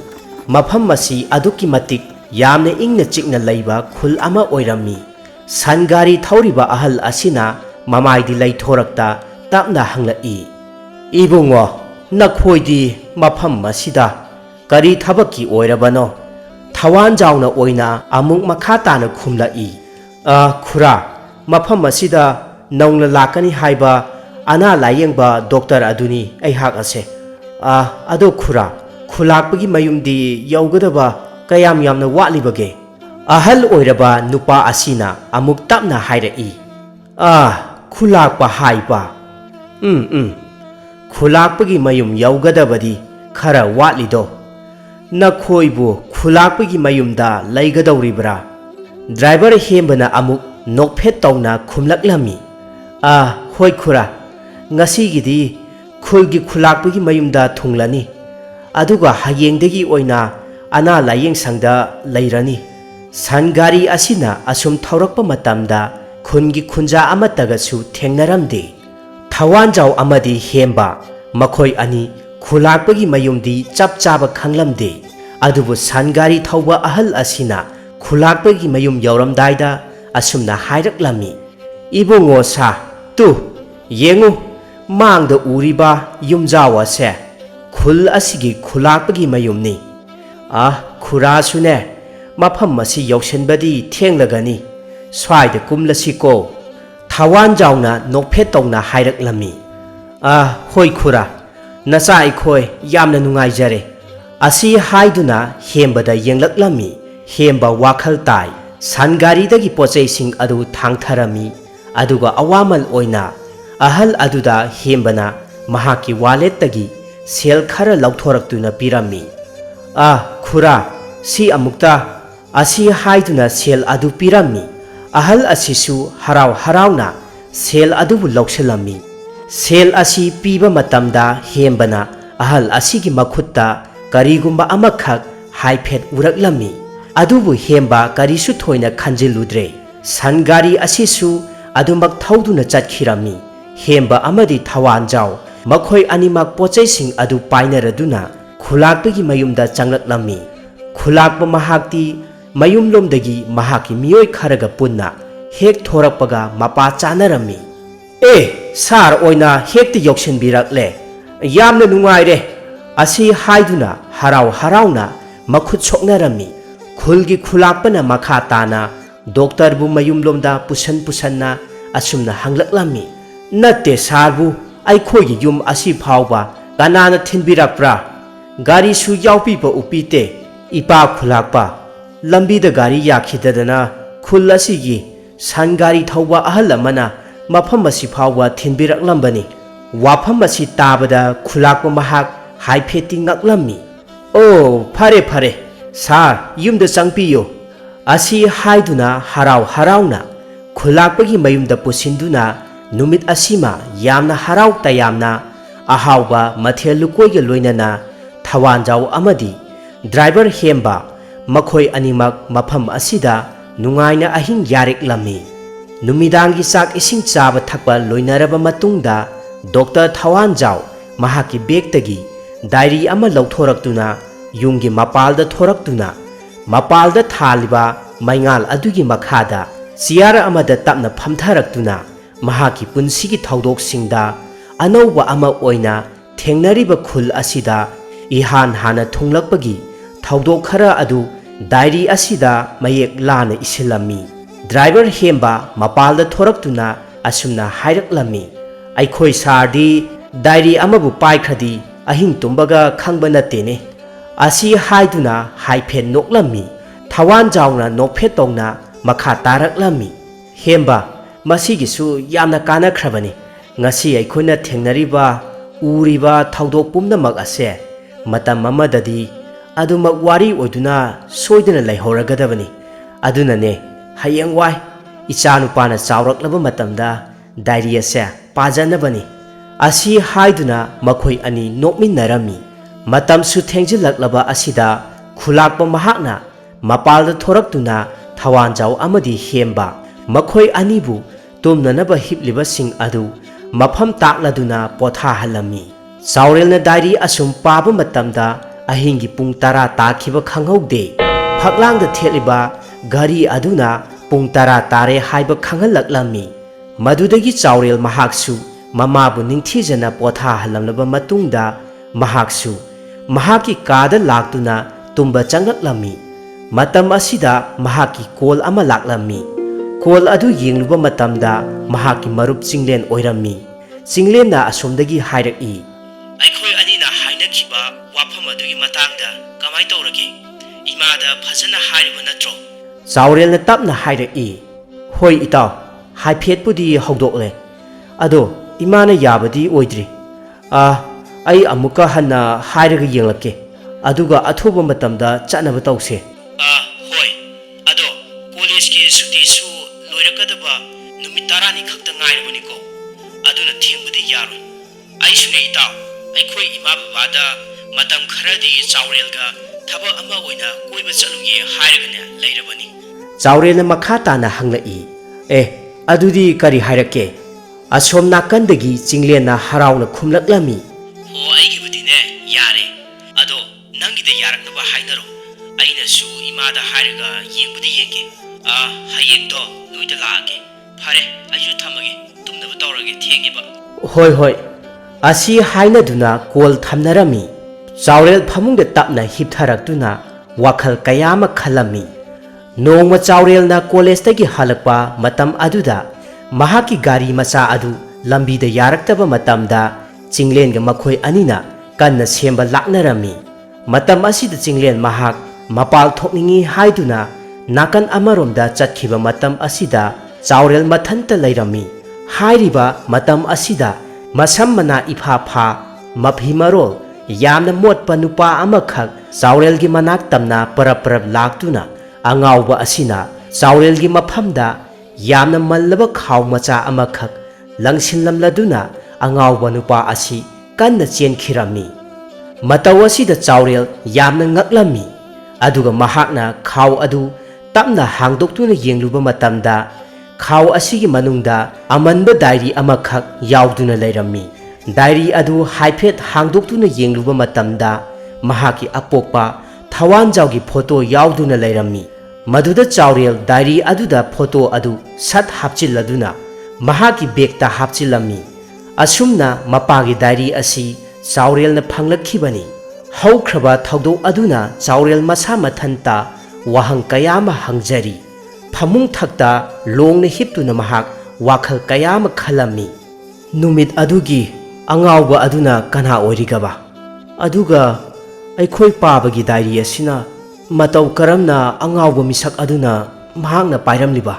mafam asi aduki matik yamne ingna chikna leiba khul ama oirami sangari thauriba ahal asina mamaidi leithorakta tapna hanglai ibungo nakhoidi mafam asida kari thabaki oirabano thawan jawna oina amuk makha tana khumlai khura mafam asida naungna lakani haiba ana layengba doctor aduni aihak ase ado khura khulakpagi mayumdi yaugadaba kayam yamna walibage ahal oiraba nupa asina amuk tapna hairai khulakpa haiba khulakpagi mayum yaugadabadi khara watlido nakhoibu khulakpagi mayumda leigadawribra driver hembana amuk nokphet tawna khumlaklami hoi khura ngasigidi khulgi khulakpagi mayumda thunglani aduga hayengdagi oina ana layeng sangda leirani sangari asina asum thaurakpa matamda khungi khunja amatagasu thengnaramde thawan jaw amadi hemba makhoi ani khulakpagi mayumdi chapchaba khanglamde adubu sangari thauba ahal asina khulakpagi mayum yauramdaida asumna hairaklammi ibungo sa tu yengu mangda uriba yumjawa se khul asigi khulakpagi mayumni khurasune mafam asi yausenbadi thenglagani swaida kumlasiko thawan jawna nokphet tawna hairaklammi hoi khura nacha aikhoi yamna nungaijare asi haiduna hembada yenglaklammi hemba wakhal tai sangari dagi pochei sing adu thangtharami aduga awamal oina ahal aduda hembana mahaki wallet tagi sel khara lauthoraktuna pirami khura si amukta asi haiduna sel adu pirami ahal asisu harauna sel adubu laukselami sel asi piba matamda hembana ahal asigi makhutta karigumba amakhak haiphet uraklami adubu hemba karisu thoina khanjiludre sangari asisu adumak thauduna chatkhirami hemba amadi thawan jaw makhoi animak pochei sing adu painaraduna khulakpagi mayumda changlaklammi khulakpa mahakti mayumlomdagi mahaki miyoi kharaga punna hek thorakpaga mapa chanarami sar oina hekti yoksenbirakle yamna nungaire asi haiduna harauna makhut soknarami ꯈꯨꯜꯒꯤ ꯈꯨꯂꯥꯛꯄꯅ ꯃꯈꯥ ꯇꯥꯅ ꯗꯣꯛꯇꯔꯕꯨ ꯃꯌꯨꯝꯂꯣꯝꯗ ꯄꯨꯁꯟꯅ ꯑꯁꯨꯝꯅ ꯍꯪꯂꯛꯂꯝꯃꯤ꯫ ꯅꯠꯇꯦ ꯁꯥꯔꯕꯨ ꯑꯩꯈꯣꯏꯒꯤ ꯌꯨꯝ ꯑꯁꯤ ꯐꯥꯎꯕ ꯀꯅꯥꯅ ꯊꯤꯟꯕꯤꯔꯛꯄ꯭ꯔꯥ? ꯒꯥꯔꯤꯁꯨ ꯌꯥꯎꯄꯤꯕ ꯎꯄꯤꯇꯦ꯫ ꯏꯄꯥ ꯈꯨꯂꯥꯛꯄ, ꯂꯝꯕꯤꯗ ꯒꯥꯔꯤ ꯌꯥꯈꯤꯗꯗꯅ ꯈꯨꯜ ꯑꯁꯤꯒꯤ ꯁꯟ ꯒꯥꯔꯤ ꯊꯧꯕ ꯑꯍꯜ ꯑꯃꯅ ꯃꯐꯝ ꯑꯁꯤ ꯐꯥꯎꯕ ꯊꯤꯟꯕꯤꯔꯛꯂꯝꯕꯅꯤ꯫ ꯋꯥꯐꯝ ꯑꯁꯤ ꯇꯥꯕꯗ ꯈꯨꯂꯥꯛꯄ ꯃꯍꯥꯛ ꯍꯥꯏꯐꯦꯠꯇꯤ ꯉꯛꯂꯝꯃꯤ꯫ ꯑꯣ ꯐꯔꯦ ꯐꯔꯦ ꯁꯥꯔ ꯌꯨꯝꯗ ꯆꯪꯕꯤꯌꯨ ꯑꯁꯤ ꯍꯥꯏꯗꯨꯅ ꯍꯔꯥꯎ ꯍꯔꯥꯎꯅ ꯈꯨꯂꯥꯛꯄꯒꯤ ꯃꯌꯨꯝꯗ ꯄꯨꯁꯤꯟꯗꯨꯅ ꯅꯨꯃꯤꯠ ꯑꯁꯤꯃ ꯌꯥꯝꯅ ꯍꯔꯥꯎ ꯇꯌꯥꯝꯅ ꯑꯍꯥꯎꯕ ꯃꯊꯦꯜ ꯂꯨꯀꯣꯏꯒ ꯂꯣꯏꯅꯅ ꯊꯋꯥꯟꯖꯥꯎ ꯑꯃꯗꯤ ꯗ꯭ꯔꯥꯏꯚꯔ ꯍꯦꯝꯕ ꯃꯈꯣꯏ ꯑꯅꯤꯃꯛ ꯃꯐꯝ ꯑꯁꯤꯗ ꯅꯨꯡꯉꯥꯏꯅ ꯑꯍꯤꯡ ꯌꯥꯔꯦꯛꯂꯝꯃꯤ꯫ ꯅꯨꯃꯤꯗꯥꯡꯒꯤ ꯆꯥꯛ ꯏꯁꯤꯡ ꯆꯥꯕ ꯊꯛꯄ ꯂꯣꯏꯅꯔꯕ ꯃꯇꯨꯡꯗ ꯗꯣꯛꯇꯔ ꯊꯋꯥꯟꯖꯥꯎ ꯃꯍꯥꯛꯀꯤ ꯕꯦꯒꯇꯒꯤ ꯗꯥꯏꯔꯤ ꯑꯃ ꯂꯧꯊꯣꯔꯛꯇꯨꯅ ꯌꯨꯝꯒꯤ ꯃꯄꯥꯜꯗ ꯊꯣꯔꯛꯇꯨꯅ ꯃꯄꯥꯜꯗ ꯊꯥꯜꯂꯤꯕ ꯃꯩꯉꯥꯜ ꯑꯗꯨꯒꯤ ꯃꯈꯥꯗ ꯆꯤꯌꯥꯔ ꯑꯃꯗ ꯇꯞꯅ ꯐꯝꯊꯔꯛꯇꯨꯅ ꯃꯍꯥꯛꯀꯤ ꯄꯨꯟꯁꯤꯒꯤ ꯊꯧꯗꯣꯛꯁꯤꯡꯗ ꯑꯅꯧꯕ ꯑꯃ ꯑꯣꯏꯅ ꯊꯦꯡꯅꯔꯤꯕ ꯈꯨꯜ ꯑꯁꯤꯗ ꯏꯍꯥꯟ ꯍꯥꯟꯅ ꯊꯨꯡꯂꯛꯄꯒꯤ ꯊꯧꯗꯣꯛ ꯈꯔ ꯑꯗꯨ ꯗꯥꯏꯔꯤ ꯑꯁꯤꯗ ꯃꯌꯦꯛ ꯂꯥꯅ ꯏꯁꯤꯜꯂꯝꯃꯤ꯫ ꯗ꯭ꯔꯥꯏꯚꯔ ꯍꯦꯝꯕ ꯃꯄꯥꯜꯗ ꯊꯣꯔꯛꯇꯨꯅ ꯑꯁꯨꯝꯅ ꯍꯥꯏꯔꯛꯂꯝꯃꯤ꯫ ꯑꯩꯈꯣꯏ ꯁꯥꯔꯗꯤ ꯗꯥꯏꯔꯤ ꯑꯃꯕꯨ ꯄꯥꯏꯈ꯭ꯔꯗꯤ ꯑꯍꯤꯡ ꯇꯨꯝꯕꯒ ꯈꯪꯕ ꯅꯠꯇꯦꯅꯦ꯫ ꯑꯁꯤ ꯍꯥꯏꯗꯨꯅ ꯍꯥꯏꯐꯦꯠ ꯅꯣꯛꯂꯝꯃꯤ꯫ ꯊꯋꯥꯟꯖꯥꯎꯅ ꯅꯣꯛꯐꯦꯠ ꯇꯧꯅ ꯃꯈꯥ ꯇꯥꯔꯛꯂꯝꯃꯤ꯫ ꯍꯦꯝꯕ ꯃꯁꯤꯒꯤꯁꯨ ꯌꯥꯝꯅ ꯀꯥꯟꯅꯈ꯭ꯔꯕꯅꯤ꯫ ꯉꯁꯤ ꯑꯩꯈꯣꯏꯅ ꯊꯦꯡꯅꯔꯤꯕ ꯎꯔꯤꯕ ꯊꯧꯗꯣꯛ ꯄꯨꯝꯅꯃꯛ ꯑꯁꯦ ꯃꯇꯝ ꯑꯃꯗꯗꯤ ꯑꯗꯨꯃꯛ ꯋꯥꯔꯤ ꯑꯣꯏꯗꯨꯅ ꯁꯣꯏꯗꯅ ꯂꯩꯍꯧꯔꯒꯗꯕꯅꯤ꯫ ꯑꯗꯨꯅꯅꯦ ꯍꯌꯦꯡꯋꯥꯏ ꯏꯆꯥꯅꯨꯄꯥꯅ ꯆꯥꯎꯔꯛꯂꯕ ꯃꯇꯝꯗ ꯗꯥꯏꯔꯤ ꯑꯁꯦ ꯄꯥꯖꯅꯕꯅꯤ꯫ ꯑꯁꯤ ꯍꯥꯏꯗꯨꯅ ꯃꯈꯣꯏ ꯑꯅꯤ ꯅꯣꯛꯃꯤꯟꯅꯔꯝꯃꯤ꯫ ꯃꯇꯝꯁꯨ ꯊꯦꯡꯖꯤꯜꯂꯛꯂꯕ ꯑꯁꯤꯗ ꯈꯨꯂꯥꯛꯄ ꯃꯍꯥꯛꯅ ꯃꯄꯥꯜꯗ ꯊꯣꯔꯛꯇꯨꯅ ꯊꯋꯥꯟꯖꯥꯎ ꯑꯃꯗꯤ ꯍꯦꯝꯕ ꯃꯈꯣꯏ ꯑꯅꯤꯕꯨ ꯇꯨꯝꯅꯅꯕ ꯍꯤꯞꯂꯤꯕꯁꯤꯡ ꯑꯗꯨ ꯃꯐꯝ ꯇꯥꯛꯂꯗꯨꯅ ꯄꯣꯊꯥꯍꯜꯂꯝꯃꯤ꯫ ꯆꯥꯎꯔꯦꯜꯅ ꯗꯥꯏꯔꯤ ꯑꯁꯨꯝ ꯄꯥꯕ ꯃꯇꯝꯗ ꯑꯍꯤꯡꯒꯤ ꯄꯨꯡ 10 ꯇꯥꯈꯤꯕ ꯈꯪꯍꯧꯗꯦ꯫ ꯐꯛꯂꯥꯡꯗ ꯊꯦꯠꯂꯤꯕ ꯘꯔꯤ ꯑꯗꯨꯅ ꯄꯨꯡ 10 ꯇꯥꯔꯦ ꯍꯥꯏꯕ ꯈꯪꯍꯜꯂꯛꯂꯝꯃꯤ꯫ ꯃꯗꯨꯗꯒꯤ ꯆꯥꯎꯔꯦꯜ ꯃꯍꯥꯛꯁꯨ ꯃꯃꯥꯕꯨ ꯅꯤꯡꯊꯤꯖꯅ ꯄꯣꯊꯥꯍꯜꯂꯝꯂꯕ ꯃꯇꯨꯡꯗ ꯃꯍꯥꯛꯁꯨ ꯃꯍꯥꯛꯀꯤ ꯀꯥꯗ ꯂꯥꯛꯇꯨꯅ ꯇꯨꯝꯕ ꯆꯪꯂꯛꯂꯝꯃꯤ꯫ ꯃꯇꯝ ꯑꯁꯤꯗ ꯃꯍꯥꯛꯀꯤ ꯀꯣꯜ ꯑꯃ ꯂꯥꯛꯂꯝꯃꯤ꯫ ꯀꯣꯜ ꯑꯗꯨ ꯌꯦꯡꯂꯨꯕ ꯃꯇꯝꯗ ꯃꯍꯥꯛꯀꯤ ꯃꯔꯨꯞ ꯆꯤꯡꯂꯦꯟ ꯑꯣꯏꯔꯝꯃꯤ꯫ ꯆꯤꯡꯂꯦꯟꯅ ꯑꯁꯣꯝꯗꯒꯤ ꯍꯥꯏꯔꯛꯏ꯫ ꯑꯩꯈꯣꯏ ꯑꯅꯤꯅ ꯍꯥꯏꯅꯈꯤꯕ ꯋꯥꯐꯝ ꯑꯗꯨꯒꯤ ꯃꯇꯥꯡꯗ ꯀꯃꯥꯏ ꯇꯧꯔꯒꯦ? ꯏꯃꯥꯗ ꯐꯖꯅ ꯍꯥꯏꯔꯤꯕ ꯅꯠꯇ꯭ꯔꯣ? ꯆꯥꯎꯔꯦꯜꯅ ꯇꯞꯅ ꯍꯥꯏꯔꯛꯏ꯫ ꯍꯣꯏ ꯏꯇꯥꯎ ꯍꯥꯏꯐꯦꯠꯄꯨꯗꯤ ꯍꯧꯗꯣꯛꯂꯦ꯫ ꯑꯗꯣ ꯏꯃꯥꯅ ꯌꯥꯕꯗꯤ ꯑꯣꯏꯗ꯭ꯔꯤ꯫ ꯑꯩ ꯑꯃꯨꯛꯀ ꯍꯟꯅ ꯍꯥꯏꯔꯒ ꯌꯦꯡꯂꯛꯀꯦ ꯑꯗꯨꯒ ꯑꯊꯨꯕ ꯃꯇꯝꯗ ꯆꯠꯅꯕ ꯇꯧꯁꯦ꯫ ꯍꯣꯏ ꯑꯗꯣ ꯀꯣꯂꯦꯖꯀꯤ ꯁꯨꯇꯤꯁꯨ ꯂꯣꯏꯔꯛꯀꯗꯕ ꯅꯨꯃꯤꯠ 10ꯅꯤ ꯈꯛꯇ ꯉꯥꯏꯔꯕꯅꯤꯀꯣ꯫ ꯑꯗꯨꯅ ꯊꯦꯡꯕꯗꯤ ꯌꯥꯔꯣꯏ꯫ ꯑꯩꯁꯨꯅꯦ ꯏꯇꯥꯎ ꯑꯩꯈꯣꯏ ꯏꯃꯥ ꯕꯕꯥꯗ ꯃꯇꯝ ꯈꯔꯗꯤ ꯆꯥꯎꯔꯦꯜꯒ ꯊꯕꯛ ꯑꯃ ꯑꯣꯏꯅ ꯀꯣꯏꯕ ꯆꯠꯂꯨꯒꯦ ꯍꯥꯏꯔꯒꯅꯦ ꯂꯩꯔꯕꯅꯤ꯫ ꯆꯥꯎꯔꯦꯜꯅ ꯃꯈꯥ ꯇꯥꯅ ꯍꯪꯂꯛꯏ꯫ ꯑꯗꯨꯗꯤ ꯀꯔꯤ ꯍꯥꯏꯔꯛꯀꯦ? ꯑꯁꯣꯝ ꯅꯥꯀꯟꯗꯒꯤ ꯆꯤꯡꯂꯦꯟꯅ ꯍꯔꯥꯎꯅ ꯈꯨꯝꯂꯛꯂꯝꯃꯤ꯫ ꯍꯣ ꯑꯩꯒꯤꯕꯨꯗꯤꯅꯦ ꯌꯥꯔꯦ꯫ ꯑꯗꯣ ꯅꯪꯒꯤꯗ ꯌꯥꯔꯛꯅꯕ ꯍꯥꯏꯅꯔꯣ꯫ ꯑꯩꯅꯁꯨ ꯏꯃꯥꯗ ꯍꯥꯏꯔꯒ ꯌꯦꯡꯕꯨꯗꯤ ꯌꯦꯡꯒꯦ꯫ ꯍꯌꯦꯡꯗꯣ ꯅꯣꯏꯗ ꯂꯥꯛꯑꯒꯦ꯫ ꯐꯔꯦ ꯑꯩꯁꯨ ꯊꯝꯃꯒꯦ ꯇꯨꯝꯅꯕ ꯇꯧꯔꯒꯦ ꯊꯦꯡꯉꯦꯕ꯫ ꯍꯣꯏ ꯍꯣꯏ ꯑꯁꯤ ꯍꯥꯏꯅꯗꯨꯅ ꯀꯣꯜ ꯊꯝꯅꯔꯝꯃꯤ꯫ ꯆꯥꯎꯔꯦꯜ ꯐꯃꯨꯡꯗ ꯇꯞꯅ ꯍꯤꯞꯊꯔꯛꯇꯨꯅ ꯋꯥꯈꯜ ꯀꯌꯥ ꯑꯃ ꯈꯜꯂꯝꯃꯤ꯫ ꯅꯣꯡꯃ ꯆꯥꯎꯔꯦꯜꯅ ꯀꯣꯂꯦꯖꯇꯒꯤ ꯍꯜꯂꯛꯄ ꯃꯇꯝ ꯑꯗꯨꯗ ꯃꯍꯥꯛꯀꯤ ꯒꯥꯔꯤ ꯃꯆꯥ ꯑꯗꯨ ꯂꯝꯕꯤꯗ ꯌꯥꯔꯛꯇꯕ ꯃꯇꯝꯗ ꯆꯤꯡꯂꯦꯟꯒ ꯃꯈꯣꯏ ꯑꯅꯤꯅ ꯀꯟꯅ ꯁꯦꯝꯕ ꯂꯥꯛꯅꯔꯝꯃꯤ꯫ ꯃꯇꯝ ꯑꯁꯤꯗ ꯆꯤꯡꯂꯦꯟ ꯃꯍꯥꯛ ꯃꯄꯥꯜ ꯊꯣꯛꯅꯤꯡꯉꯤ ꯍꯥꯏꯗꯨꯅ ꯅꯥꯀꯟ ꯑꯃꯔꯣꯝꯗ ꯆꯠꯈꯤꯕ ꯃꯇꯝ ꯑꯁꯤꯗ ꯆꯥꯎꯔꯦꯜ ꯃꯊꯟꯇ ꯂꯩꯔꯝꯃꯤ꯫ ꯍꯥꯏꯔꯤꯕ ꯃꯇꯝ ꯑꯁꯤꯗ ꯃꯁꯝ ꯃꯅꯥ ꯏꯐꯥ ꯐꯥ ꯃꯐꯤ ꯃꯔꯣꯜ ꯌꯥꯝꯅ ꯃꯣꯠꯄ ꯅꯨꯄꯥ ꯑꯃꯈꯛ ꯆꯥꯎꯔꯦꯜꯒꯤ ꯃꯅꯥꯛ ꯇꯝꯅ ꯄꯔꯞ ꯂꯥꯛꯇꯨꯅ ꯑꯉꯥꯎꯕ ꯑꯁꯤꯅ ꯆꯥꯎꯔꯦꯜꯒꯤ ꯃꯐꯝꯗ ꯌꯥꯝꯅ ꯃꯜꯂꯕ ꯈꯥꯎ ꯃꯆꯥ ꯑꯃꯈꯛ ꯂꯪꯁꯤꯜꯂꯝꯂꯗꯨꯅ ꯑꯉꯥꯎꯕ ꯅꯨꯄꯥ ꯑꯁꯤ ꯀꯟꯅ ꯆꯦꯟꯈꯤꯔꯝꯃꯤ꯫ ꯃꯇꯧ ꯑꯁꯤꯗ ꯆꯥꯎꯔꯦꯜ ꯌꯥꯝꯅ ꯉꯛꯂꯝꯃꯤ꯫ ꯑꯗꯨꯒ ꯃꯍꯥꯛꯅ ꯈꯥꯎ ꯑꯗු ꯇꯞꯅ ꯍꯥꯡꯗꯣꯛꯇꯨꯅ ꯌꯦꯡꯂꯨꯕ ꯃꯇꯝꯗ ꯈꯥꯎ ꯑꯁꯤꯒꯤ ꯃꯅꯨꯡꯗ ꯑꯃꯟꯕ ꯗꯥꯏꯔꯤ ꯑꯃꯈꯛ ꯌꯥꯎꯗꯨꯅ ꯂꯩꯔꯝꯃꯤ꯫ ꯗꯥꯏꯔꯤ ꯑꯗꯨ ꯍꯥꯏꯐꯦꯠ ꯍꯥꯡꯗꯣꯛꯇꯨꯅ ꯌꯦꯡꯂꯨꯕ ꯃꯇꯝꯗ ꯃꯍꯥꯛꯀꯤ ꯑꯄꯣꯛꯄ ꯊꯋꯥꯟꯖꯥꯎꯒꯤ ꯐꯣꯇꯣ ꯌꯥꯎꯗꯨꯅ ꯂꯩꯔꯝꯃꯤ꯫ ꯃꯗꯨꯗ ꯆꯥꯎꯔꯦꯜ ꯗꯥꯏꯔꯤ ꯑꯗꯨꯗ ꯐꯣꯇꯣ ꯑꯗꯨ ꯁꯠ ꯍꯥꯞꯆꯤꯜꯂꯗꯨꯅ ꯃꯍꯥꯛꯀꯤ ꯕꯦꯒꯇ ꯍꯥꯞꯆꯤꯜꯂꯝꯃꯤ꯫ ꯑꯁꯨꯝꯅ ꯃꯄꯥꯒꯤ ꯗꯥꯏꯔꯤ ꯑꯁꯤ ꯆꯥꯎꯔꯦꯜꯅ ꯐꯪꯂꯛꯈꯤꯕꯅꯤ꯫ ꯍꯧꯈ꯭ꯔꯕ ꯊꯧꯗꯣꯛ ꯑꯗꯨꯅ ꯆꯥꯎꯔꯦꯜ ꯃꯁꯥ ꯃꯊꯟꯇ wahang kaya ama hangjari phamung thakta longna hiptuna mahak wakhal kaya ama khalami numit adugi angawba aduna kana oirigaba aduga aikhoi pabagi diary asina matau karamna angawba misak aduna mahangna pairamliba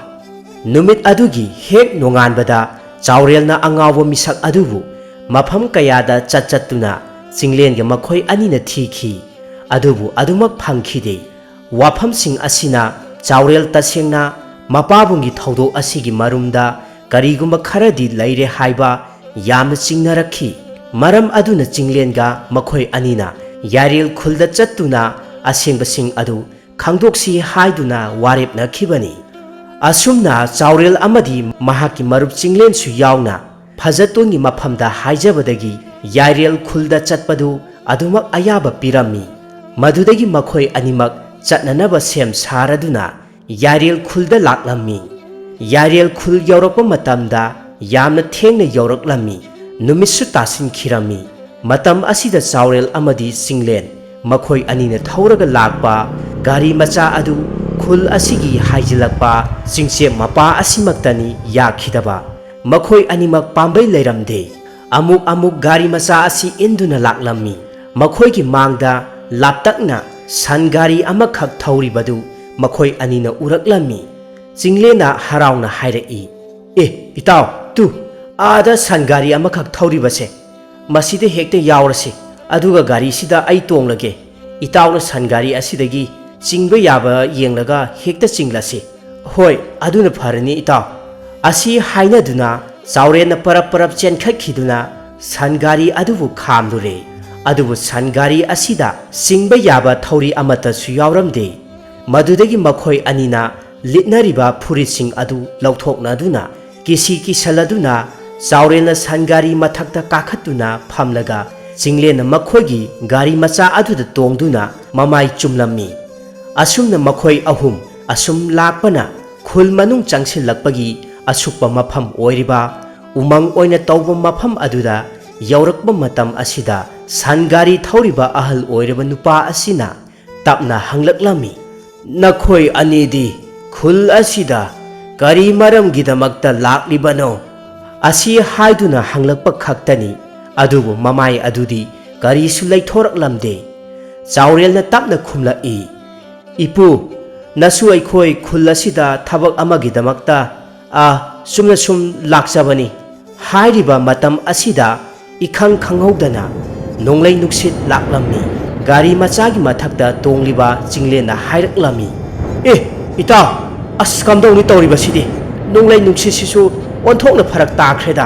numit adugi hek nonganbada chaurelna angawba misak adubu mafam kayada chatchatuna chinglenga makhoi anina thikhi adubu adumak phangkhide wafamsing asina chaurel tasengna mapabungi thodok asigi marumda karigumba kharadi laire haiba yamna chingnarakhi maram aduna chinglenga makhoi anina yarel khulda chattuna asengbasing adu khangdoksi haiduna warepna khibani asumna chaurel amadi mahaki marup chinglen su yauna phajatoni mafamda haijabadagi yarel khulda chatpadu adumak ayaba pirami madudagi makhoi animak chatnanaba sem saraduna yarel khulda laklammi yarel khul yaurakpa matamda yamna thengna yauraklammi numitsu tasin khirami matam asida chaurel amadi chinglen makhoi anina thauraga lakpa gari macha adu khul asigi haijilakpa chingche mapa asimaktani yakhidaba makhoi animak pambai leiramde amuk gari macha asi induna laklammi makhoi gi mangda laptakna san gari amakhak thauribadu makhoi anina uraklammi chinglena harauna hairei itaw tu ada san gari amakhak thauribase maside hekte yaurasi aduga gari sida ai tonglage itawna san gari asidagi chingba yaba yenglaga hekta chinglasi hoi aduna pharani itaw asi haina duna chaurena parap chenkhakhiduna san gari adubu khamdure adubu san gari asida chingba yaba thauri amata su yauramde madudagi makhoi anina litnariba furising adu lauthokna duna kisi saladuna chaurena san gari mathakta kakhatuna phamlaga chinglena makhoigi gari macha aduda tongduna mamai chumlammi asumna makhoi ahum asum lakpana khul manung changsilakpagi asukpa mafam oiriba umang oina tawba mafam aduda yaurakpa matam asida san gari thauriba ahal oiraba nupa asina tapna hanglaklammi nakhoi anidi khul asida kari maram gidamakta laklibano asi haiduna hanglakpa khaktani adubu mamai adudi kari sulai thoraklamde chaurelna tapna khumlai ipu nasu aikhoi khul asida thabak amagidamakta sumna sum lakjabani hairiba matam asida ikhang khanghaudana nonglai nuksit laklammi gari machagi mathakta tongliba chinglena hairaklammi ita kamdongni tawribasidi nonglai nuksisisu onthokna pharak takhreda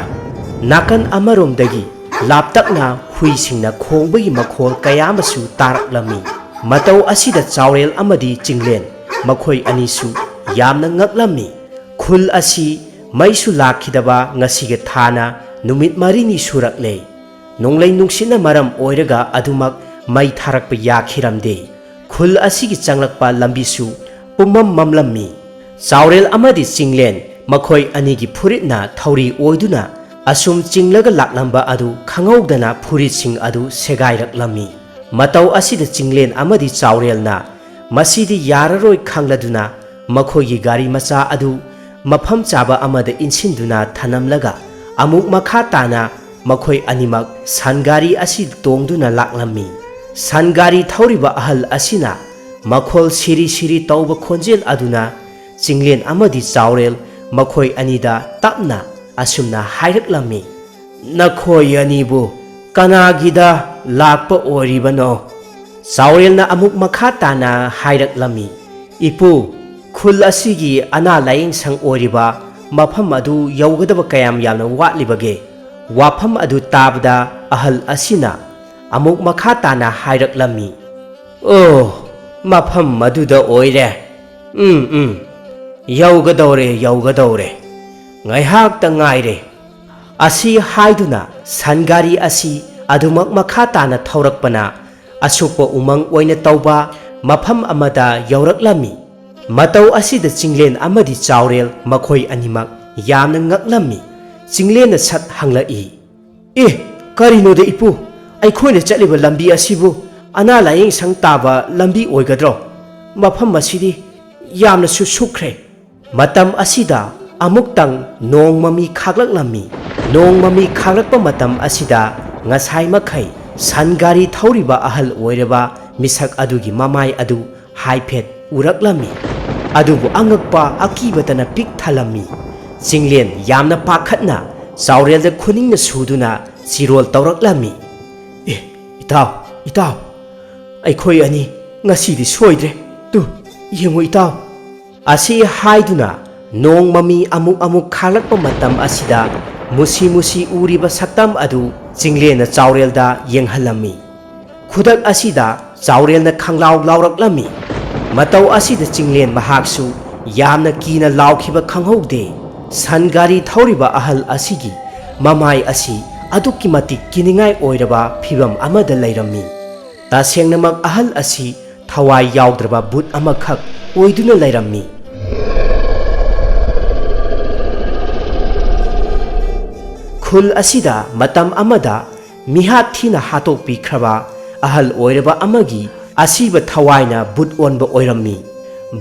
nakan amaromdagi laptakna huisingna khongbagi makhol kayamasu taraklammi matau asida chaurel amadi chinglen makhoi anisu yamna ngaklammi khul asi maisu lakhidaba ngasiga thana numit marini surakle nonglai nuksina maram oiraga adumak mai tharakpa yakhiramde khul asigi changlakpa lambisu pumam mamlammi chaurel amadi chinglen makhoi anigi furitna thauri oiduna asum chinglaga laklamba adu khanghaudana furit sing adu segairaklammi matau asida chinglen amadi chaurelna masidi yararoi khangladuna makhoigi gari macha adu mafam chaba amada insinduna thanamlaga amuk makha tana makhoi animak sangari asi tongduna laklammi sangari thauriba ahal asina makhol siri tauba khonjel aduna chinglen amadi chaurel makhoi anida tapna asumna hairaklammi nakhoi anibu kanagida lakpa oribano chaurelna amuk makha tana hairaklammi ipu khul asigi ana laying sang oriba mafam adu yaugadaba kayam yamna watlibage wafam adu tabda ahal asina amuk makha tana hairaklammi mafam maduda oire yaugadore ngaihak ta ngaire asi haiduna sangari asi adumak makha tana thaurakpana asukpa umang oina tauba mafam amada yauraklammi matau asida chinglen amadi chaurel makhoi animak yamna ngaklammi chinglena sat hanglai karino de ipu aikhoina chaliba lambi asibu ana layeng sang taba lambi oigadro ꯃꯐꯝ ꯑꯁꯤꯗꯤ ꯌꯥꯝꯅꯁꯨ ꯁꯨꯈ꯭ꯔꯦ ꯃꯇꯝ ꯑꯁꯤꯗ ꯑꯃꯨꯛꯇꯪ ꯅꯣꯡ ꯃꯃꯤ ꯈꯥꯛꯂꯛꯂꯝꯃꯤ ꯅꯣꯡ ꯃꯃꯤ ꯈꯥꯛꯂꯛꯄ ꯃꯇꯝ ꯑꯁꯤꯗ ꯉꯁꯥꯏ ꯃꯈꯩ ꯁꯟ ꯒꯥꯔꯤ ꯊꯧꯔꯤꯕ ꯑꯍꯜ ꯑꯣꯏꯔꯕ ꯃꯤꯁꯛ ꯑꯗꯨꯒꯤ ꯃꯃꯥꯏ ꯑꯗꯨ ꯍꯥꯏꯐꯦꯠ ꯎꯔꯛꯂꯝꯃꯤ ꯑꯗꯨꯕꯨ ꯑꯉꯛꯄ ꯑꯀꯤꯕꯇꯅ ꯄꯤꯛ ꯊꯜꯂꯝꯃꯤ ꯆꯤꯡꯂꯦꯟ ꯌꯥꯝꯅ ꯄꯥꯈꯠꯅ ꯆꯥꯎꯔꯦꯜꯗ ꯈꯨꯅꯤꯡꯅ ꯁꯨꯗꯨꯅ ꯆꯤꯔꯣꯜ ꯇꯧꯔꯛꯂꯝꯃꯤ ꯑꯦ ꯏꯇꯥꯎ ꯏꯇꯥꯎ ꯑꯩꯈꯣꯏ ꯑꯅꯤ ꯉꯁꯤꯗꯤ ꯁꯣꯏꯗ꯭ꯔꯦ ꯇꯨ ꯌꯦꯡꯉꯨ ꯏꯇꯥꯎ ꯑꯁꯤ ꯍꯥꯏꯗꯨꯅ ꯅꯣꯡ ꯃꯃꯤ ꯑꯃꯨꯛ ꯈꯥꯛꯂꯛꯄ ꯃꯇꯝ ꯑꯁꯤꯗ ꯃꯨꯁꯤ ꯃꯨꯁꯤ ꯎꯔꯤꯕ ꯁꯛꯇꯝ ꯑꯗꯨ ꯆꯤꯡꯂꯦꯟꯅ ꯆꯥꯎꯔꯦꯜꯗ ꯌꯦꯡꯍꯜꯂꯝꯃꯤ ꯈꯨꯗꯛ ꯑꯁꯤꯗ ꯆꯥꯎꯔꯦꯜꯅ ꯈꯪꯂꯥꯎ ꯂꯥꯎꯔꯛꯂꯝꯃꯤ ꯃꯇꯧ ꯑꯁꯤꯗ ꯆꯤꯡꯂꯦꯟ ꯃꯍꯥꯛꯁꯨ ꯌꯥꯝꯅ ꯀꯤꯅ ꯂꯥꯎꯈꯤꯕ ꯈꯪꯍꯧꯗꯦ ꯁꯟ ꯒꯥꯔꯤ ꯊꯧꯔꯤꯕ ꯑꯍꯜ ꯑꯁꯤꯒꯤ ꯃꯃꯥꯏ ꯑꯁꯤ ꯑꯗꯨꯛꯀꯤ ꯃꯇꯤꯛ ꯀꯤꯅꯤꯡꯉꯥꯏ ꯑꯣꯏꯔꯕ ꯐꯤꯚꯝ ꯑꯃꯗ ꯂꯩꯔꯝꯃꯤ ꯇꯁꯦꯡꯅꯃꯛ ꯑꯍꯜ ꯑꯁꯤ ꯊꯋꯥꯏ ꯌꯥꯎꯗ꯭ꯔꯕ ꯕꯨꯠ ꯑꯃꯈꯛ ꯑꯣꯏꯗꯨꯅ ꯂꯩꯔꯝꯃꯤ ꯈꯨꯜ ꯑꯁꯤꯗ ꯃꯇꯝ ꯑꯃꯗ ꯃꯤꯍꯥꯠ ꯊꯤꯅ ꯍꯥꯠꯇꯣꯛꯄꯤꯈ꯭ꯔꯕ ꯑꯍꯜ ꯑꯣꯏꯔꯕ ꯑꯃꯒꯤ ꯑꯁꯤꯕ ꯊꯋꯥꯏꯅ ꯕꯨꯠ ꯑꯣꯟꯕ ꯑꯣꯏꯔꯝꯃꯤ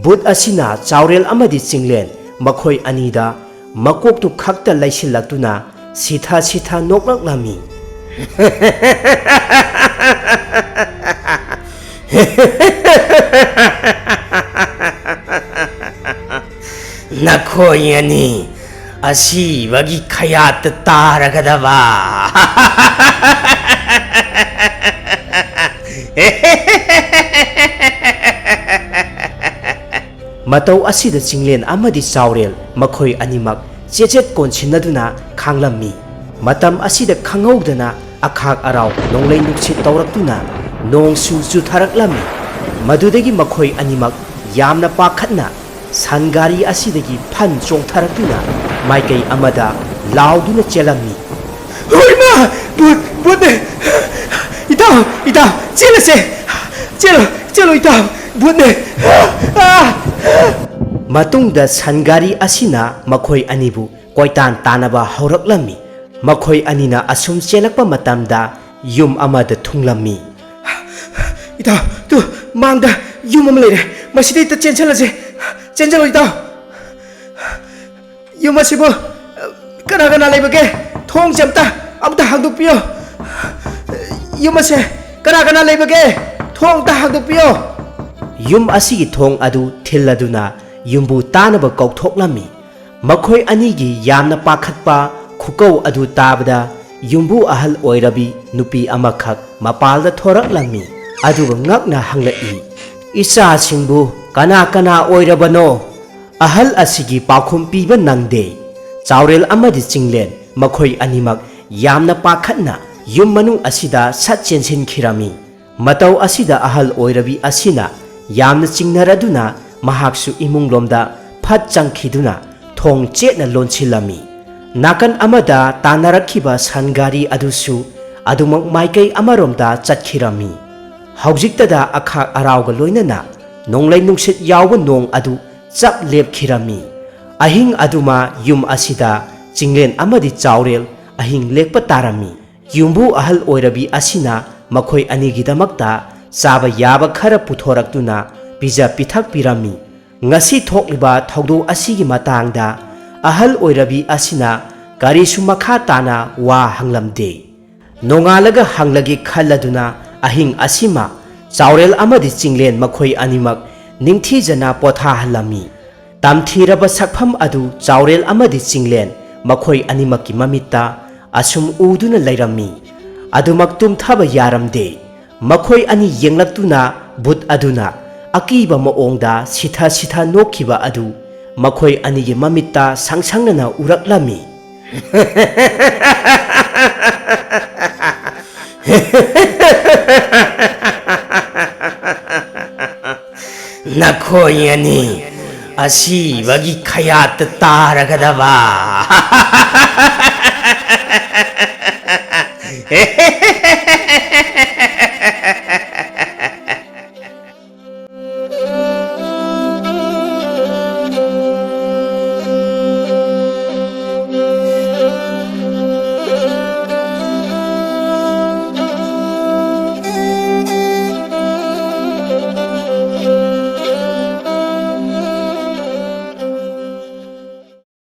ꯕꯨꯠ ꯑꯁꯤꯅ ꯆꯥꯎꯔꯦꯜ ꯑꯃꯗꯤ ꯆꯤꯡꯂꯦꯟ ꯃꯈꯣꯏ ꯑꯅꯤꯗ ꯃꯀꯣꯛꯇꯨ ꯈꯛꯇ ꯂꯩꯁꯤꯜꯂꯛꯇꯨꯅ ꯁꯤꯊ ꯁꯤꯊ ꯅꯣꯛꯂꯛꯂꯝꯃꯤ ꯅꯈꯣꯏ ꯑꯅꯤ ꯑꯁꯤꯕꯒꯤ ꯈꯌꯥꯠꯇ ꯇꯥꯔꯒꯗꯕ ꯃꯇꯧ ꯑꯁꯤꯗ ꯆꯤꯡꯂꯦꯟ ꯑꯃꯗꯤ ꯆꯥꯎꯔꯦꯜ ꯃꯈꯣꯏ ꯑꯅꯤꯃꯛ ꯆꯦꯆꯦꯠ ꯀꯣꯟꯁꯤꯟꯅꯗꯨꯅ ꯈꯥꯡꯂꯝꯃꯤ ꯃꯇꯝ ꯑꯁꯤꯗ ꯈꯪꯍꯧꯗꯅ ꯑꯈꯥꯛ ꯑꯔꯥꯎ ꯅꯣꯡꯂꯩ ꯅꯨꯡꯁꯤꯠ ꯇꯧꯔꯛꯇꯨꯅ ꯅꯣꯡꯁꯨ ꯆꯨꯊꯔꯛꯂꯝꯃꯤ ꯃꯗꯨꯗꯒꯤ ꯃꯈꯣꯏ ꯑꯅꯤꯃꯛ ꯌꯥꯝꯅ ꯄꯥꯈꯠꯅ ꯁꯟ ꯒꯥꯔꯤ ꯑꯁꯤꯗꯒꯤ ꯐꯟ ꯆꯣꯡꯊꯔꯛꯇꯨꯅ ꯃꯥꯏꯀꯩ ꯑꯃꯗ ꯂꯥꯎꯗꯨꯅ ꯆꯦꯜꯂꯝꯃꯤ ꯍꯣꯏꯃꯥ ꯕꯨꯠꯅꯦ ꯏꯇꯥꯎ ꯏꯇꯥꯎ ꯆꯦꯜꯂꯁꯦ ꯆꯦꯜꯂꯣ ꯆꯦꯜꯂꯣ ꯏꯇꯥꯎ ꯕꯨꯠꯅꯦ ꯃꯇꯨꯡꯗ ꯁꯟ ꯒꯥꯔꯤ ꯑꯁꯤꯅ ꯃꯈꯣꯏ ꯑꯅꯤꯕꯨ ꯀꯣꯏꯇꯥꯟ ꯇꯥꯟꯅꯕ ꯍꯧꯔꯛꯂꯝꯃꯤ ꯃꯈꯣꯏ ꯑꯅꯤꯅ ꯑꯁꯨꯝ ꯆꯦꯜꯂꯛꯄ ꯃꯇꯝꯗ ꯌꯨꯝ ꯑꯃꯗ ꯊꯨꯡꯂꯝꯃꯤ ꯏꯇꯥꯎ ꯇꯨ ꯃꯥꯡꯗ ꯌꯨꯝ ꯑꯃ ꯂꯩꯔꯦ ꯃꯁꯤꯗ ꯍꯦꯛꯇ ꯆꯦꯟꯁꯤꯜꯂꯁꯦ ꯆꯦꯟꯁꯤꯜꯂꯣ ꯏꯇꯥꯎ ꯌꯨꯝ ꯑꯁꯤꯕꯨ ꯀꯅꯥ ꯀꯅꯥ ꯂꯩꯕꯒꯦ ꯊꯣꯡꯁꯦ ꯑꯝꯇ ꯍꯥꯡꯗꯣꯛꯄꯤꯌꯣ ꯌꯨꯝ ꯑꯁꯦ ꯀꯅꯥ ꯀꯅꯥ ꯂꯩꯕꯒꯦ ꯊꯣꯡ ꯑꯝꯇ ꯍꯥꯡꯗꯣꯛꯄꯤꯌꯣ ꯌꯨꯝ ꯑꯁꯤꯒꯤ ꯊꯣꯡ ꯑꯗꯨ ꯊꯤꯜꯂꯗꯨꯅ ꯌꯨꯝꯕꯨ ꯇꯥꯅꯕ ꯀꯧꯊꯣꯛꯂꯝꯃꯤ ꯃꯈꯣꯏ ꯑꯅꯤꯒꯤ ꯌꯥꯝꯅ ꯄꯥꯈꯠꯄ ꯈꯨꯀꯧ ꯑꯗꯨ ꯇꯥꯕꯗ ꯌꯨꯝꯕꯨ ꯑꯍꯜ ꯑꯣꯏꯔꯕꯤ ꯅꯨꯄꯤ ꯑꯃꯈꯛ ꯃꯄꯥꯜꯗ ꯊꯣꯔꯛꯂꯝꯃꯤ ꯑꯗꯨꯒ ꯉꯛꯅ ꯍꯪꯂꯛꯏ ꯏꯆꯥꯁꯤꯡꯕꯨ ꯀꯅꯥ ꯀꯅꯥ ꯑꯣꯏꯔꯕꯅꯣ ꯑꯍꯜ ꯑꯁꯤꯒꯤ ꯄꯥꯎꯈꯨꯝ ꯄꯤꯕ ꯅꯪꯗꯦ ꯆꯥꯎꯔꯦꯜ ꯑꯃꯗꯤ ꯆꯤꯡꯂꯦꯟ ꯃꯈꯣꯏ ꯑꯅꯤꯃꯛ ꯌꯥꯝꯅ ꯄꯥꯈꯠꯅ ꯌꯨꯝ ꯃꯅꯨꯡ ꯑꯁꯤꯗ ꯁꯠ ꯆꯦꯟꯁꯤꯟꯈꯤꯔꯝꯃꯤ ꯃꯇꯧ ꯑꯁꯤꯗ ꯑꯍꯜ ꯑꯣꯏꯔꯕꯤ ꯑꯁꯤꯅ ꯌꯥꯝꯅ ꯆꯤꯡꯅꯔꯗꯨꯅ ꯃꯍꯥꯛꯁꯨ ꯏꯃꯨꯡꯂꯣꯝꯗ ꯐꯠ ꯆꯪꯈꯤꯗꯨꯅ ꯊꯣꯡ ꯆꯦꯠꯅ ꯂꯣꯟꯁꯤꯜꯂꯝꯃꯤ ꯅꯥꯀꯟ ꯑꯃꯗ ꯇꯥꯟꯅꯔꯛꯈꯤꯕ ꯁꯟ ꯒꯥꯔꯤ ꯑꯗꯨꯁꯨ ꯑꯗꯨꯃꯛ ꯃꯥꯏꯀꯩ ꯑꯃꯔꯣꯝꯗ ꯆꯠꯈꯤꯔꯝꯃꯤ ꯍꯧꯖꯤꯛꯇꯗ ꯑꯈꯥꯛ ꯑꯔꯥꯎꯒ ꯂꯣꯏꯅꯅ ꯅꯣꯡꯂꯩ ꯅꯨꯡꯁꯤꯠ ꯌꯥꯎꯕ ꯅꯣꯡ ꯑꯗꯨ ꯆꯞ ꯂꯦꯞꯈꯤꯔꯝꯃꯤ ꯑꯍꯤꯡ ꯑꯗꯨꯃ ꯌꯨꯝ ꯑꯁꯤꯗ ꯆꯤꯡꯂꯦꯟ ꯑꯃꯗꯤ ꯆꯥꯎꯔꯦꯜ ꯑꯍꯤꯡ ꯂꯦꯛꯄ ꯇꯥꯔꯝꯃꯤ ꯌꯨꯝꯕꯨ ꯑꯍꯜ ꯑꯣꯏꯔꯕꯤ ꯑꯁꯤꯅ ꯃꯈꯣꯏ ꯑꯅꯤꯒꯤꯗꯃꯛꯇ ꯆꯥꯕ ꯌꯥꯕ ꯈꯔ ꯄꯨꯊꯣꯔꯛꯇꯨꯅ ꯄꯤꯖ ꯄꯤꯊꯛꯄꯤꯔꯝꯃꯤ ꯉꯁꯤ ꯊꯣꯛꯂꯤꯕ ꯊꯧꯗꯣꯛ ꯑꯁꯤꯒꯤ ꯃꯇꯥꯡꯗ ꯑꯍꯜ ꯑꯣꯏꯔꯕꯤ ꯑꯁꯤꯅ ꯀꯔꯤꯁꯨ ꯃꯈꯥ ꯇꯥꯅ ꯋꯥ ꯍꯪꯂꯝꯗꯦ ꯅꯣꯡꯉꯥꯜꯂꯒ ꯍꯪꯂꯒꯦ ꯈꯜꯂꯗꯨꯅ ꯑꯍꯤꯡ ꯑꯁꯤꯃ ꯆꯥꯎꯔꯦꯜ ꯑꯃꯗꯤ ꯆꯤꯡꯂꯦꯟ ꯃꯈꯣꯏ ꯑꯅꯤꯃꯛ ꯅꯤꯡꯊꯤꯖꯅ ꯄꯣꯊꯥꯍꯜꯂꯝꯃꯤ ꯇꯝꯊꯤꯔꯕ ꯁꯛꯐꯝ ꯑꯗꯨ ꯆꯥꯎꯔꯦꯜ ꯑꯃꯗꯤ ꯆꯤꯡꯂꯦꯟ ꯃꯈꯣꯏ ꯑꯅꯤꯃꯛꯀꯤ ꯃꯃꯤꯠꯇ ꯑꯁꯨꯝ ꯎꯗꯨꯅ ꯂꯩꯔꯝꯃꯤ ꯑꯗꯨꯃꯛ ꯇꯨꯝꯊꯕ ꯌꯥꯔꯝꯗꯦ ꯃꯈꯣꯏ ꯑꯅꯤ ꯌꯦꯡꯂꯛꯇꯨꯅ ꯕꯨꯠ ꯑꯗꯨꯅ ꯑꯀꯤꯕ ꯃꯑꯣꯡꯗ ꯁꯤꯊ ꯁꯤꯊ ꯅꯣꯛꯈꯤꯕ ꯑꯗꯨ ꯃꯈꯣꯏ ꯑꯅꯤꯒꯤ ꯃꯃꯤꯠꯇ ꯁꯪꯁꯪꯅꯅ ꯎꯔꯛꯂꯝꯃꯤ ꯅꯈꯣꯏ ꯑꯅꯤ ꯑꯁꯤꯕꯒꯤ ꯈꯌꯥꯠꯇ ꯇꯥꯔꯒꯗꯕ